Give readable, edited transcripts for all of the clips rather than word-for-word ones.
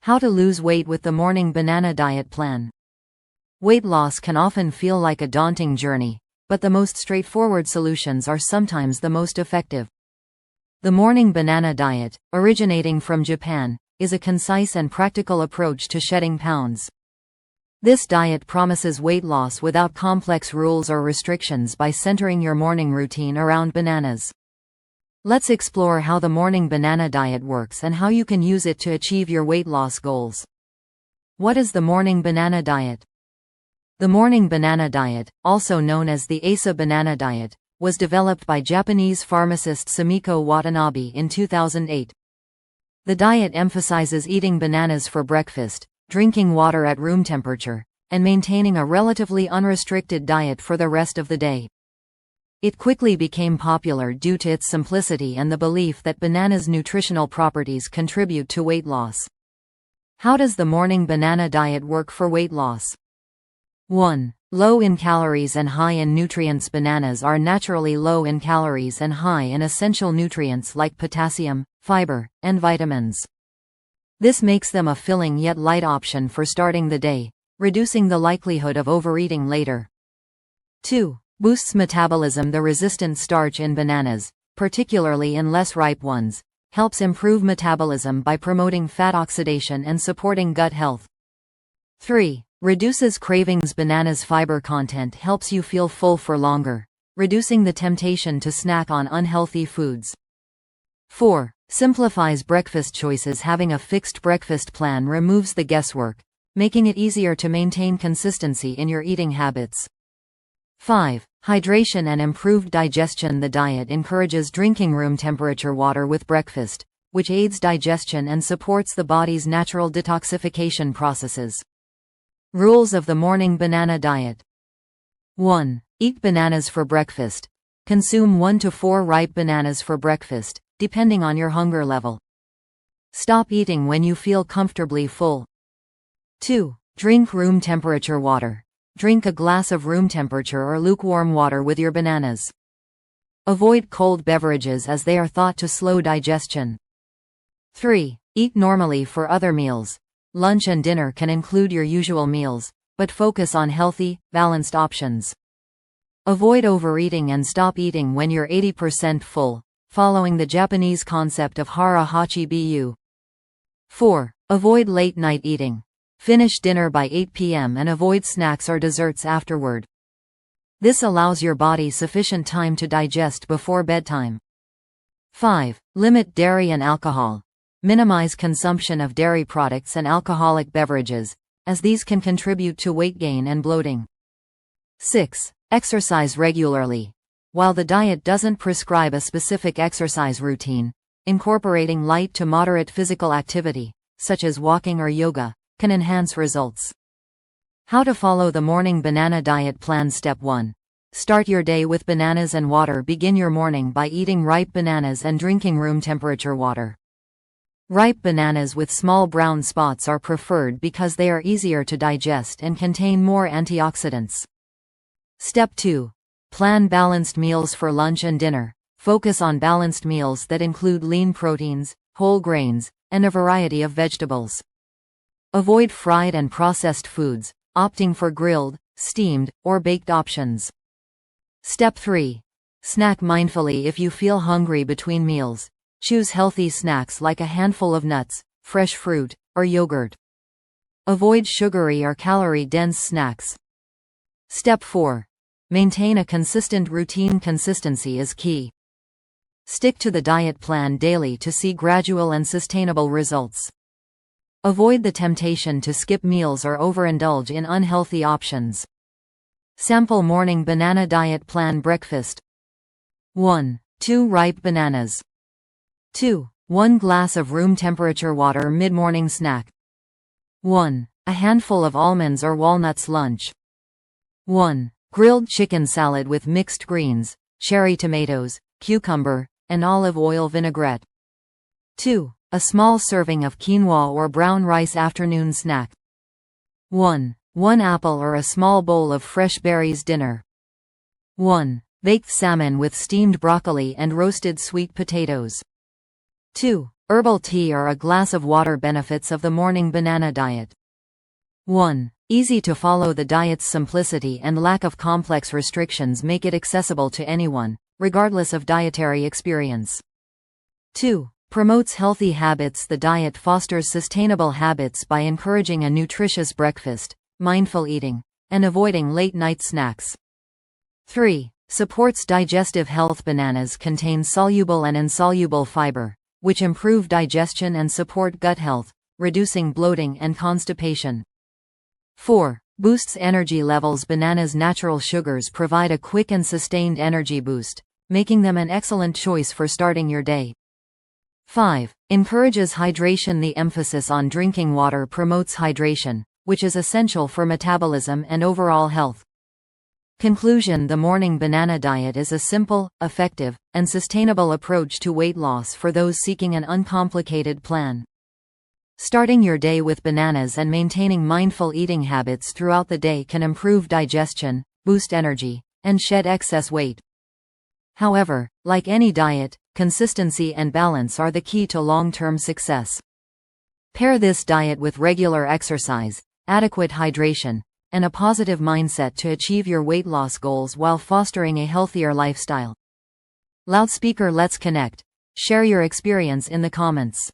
How to lose weight with the morning banana diet plan. Weight loss can often feel like a daunting journey, but the most straightforward solutions are sometimes the most effective. The morning banana diet, originating from Japan, is a concise and practical approach to shedding pounds. This diet promises weight loss without complex rules or restrictions by centering your morning routine around bananas. Let's explore how the morning banana diet works and how you can use it to achieve your weight loss goals. What is the morning banana diet? The morning banana diet, also known as the Asa banana diet, was developed by Japanese pharmacist Sumiko Watanabe in 2008. The diet emphasizes eating bananas for breakfast, drinking water at room temperature, and maintaining a relatively unrestricted diet for the rest of the day. It quickly became popular due to its simplicity and the belief that bananas' nutritional properties contribute to weight loss. How does the morning banana diet work for weight loss? 1. Low in calories and high in nutrients. Bananas are naturally low in calories and high in essential nutrients like potassium, fiber, and vitamins. This makes them a filling yet light option for starting the day, reducing the likelihood of overeating later. 2. Boosts metabolism. The resistant starch in bananas, particularly in less ripe ones, helps improve metabolism by promoting fat oxidation and supporting gut health. 3. Reduces cravings. Bananas' fiber content helps you feel full for longer, reducing the temptation to snack on unhealthy foods. 4. Simplifies breakfast choices. Having a fixed breakfast plan removes the guesswork, making it easier to maintain consistency in your eating habits. 5. Hydration and improved digestion. The diet encourages drinking room temperature water with breakfast, which aids digestion and supports the body's natural detoxification processes. Rules of the morning banana diet. 1. Eat bananas for breakfast. Consume 1 to 4 ripe bananas for breakfast, depending on your hunger level. Stop eating when you feel comfortably full. 2. Drink room temperature water. Drink a glass of room temperature or lukewarm water with your bananas. Avoid cold beverages as they are thought to slow digestion. 3. Eat normally for other meals. Lunch and dinner can include your usual meals, but focus on healthy, balanced options. Avoid overeating and stop eating when you're 80% full, following the Japanese concept of hara hachi bu. 4. Avoid late-night eating. Finish dinner by 8 p.m. and avoid snacks or desserts afterward. This allows your body sufficient time to digest before bedtime. 5. Limit dairy and alcohol. Minimize consumption of dairy products and alcoholic beverages, as these can contribute to weight gain and bloating. 6. Exercise regularly. While the diet doesn't prescribe a specific exercise routine, incorporating light to moderate physical activity, such as walking or yoga, can enhance results. How to follow the morning banana diet plan. Step 1. Start your day with bananas and water. Begin your morning by eating ripe bananas and drinking room temperature water. Ripe bananas with small brown spots are preferred because they are easier to digest and contain more antioxidants. Step 2. Plan balanced meals for lunch and dinner. Focus on balanced meals that include lean proteins, whole grains, and a variety of vegetables. Avoid fried and processed foods, opting for grilled, steamed, or baked options. Step 3. Snack mindfully. If you feel hungry between meals, choose healthy snacks like a handful of nuts, fresh fruit, or yogurt. Avoid sugary or calorie-dense snacks. Step 4. Maintain a consistent routine. Consistency is key. Stick to the diet plan daily to see gradual and sustainable results. Avoid the temptation to skip meals or overindulge in unhealthy options. Sample morning banana diet plan. Breakfast. 1. 2 ripe bananas. 2. 1 glass of room temperature water. Mid-morning snack. 1. A handful of almonds or walnuts. Lunch. 1. Grilled chicken salad with mixed greens, cherry tomatoes, cucumber, and olive oil vinaigrette. 2. A small serving of quinoa or brown rice. Afternoon snack. 1. 1 apple or a small bowl of fresh berries. Dinner. 1. Baked salmon with steamed broccoli and roasted sweet potatoes. 2. Herbal tea or a glass of water. Benefits of the morning banana diet. 1. Easy to follow. The diet's simplicity and lack of complex restrictions make it accessible to anyone, regardless of dietary experience. 2. Promotes healthy habits. The diet fosters sustainable habits by encouraging a nutritious breakfast, mindful eating, and avoiding late-night snacks. 3. Supports digestive health. Bananas contain soluble and insoluble fiber, which improve digestion and support gut health, reducing bloating and constipation. 4. Boosts energy levels. Bananas' natural sugars provide a quick and sustained energy boost, making them an excellent choice for starting your day. 5. Encourages hydration. The emphasis on drinking water promotes hydration, which is essential for metabolism and overall health. Conclusion: the morning banana diet is a simple, effective, and sustainable approach to weight loss for those seeking an uncomplicated plan. Starting your day with bananas and maintaining mindful eating habits throughout the day can improve digestion, boost energy, and shed excess weight. However, like any diet, consistency and balance are the key to long-term success. Pair this diet with regular exercise, adequate hydration, and a positive mindset to achieve your weight loss goals while fostering a healthier lifestyle. Loudspeaker, let's connect. Share your experience in the comments.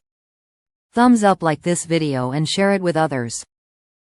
Thumbs up, like this video and share it with others.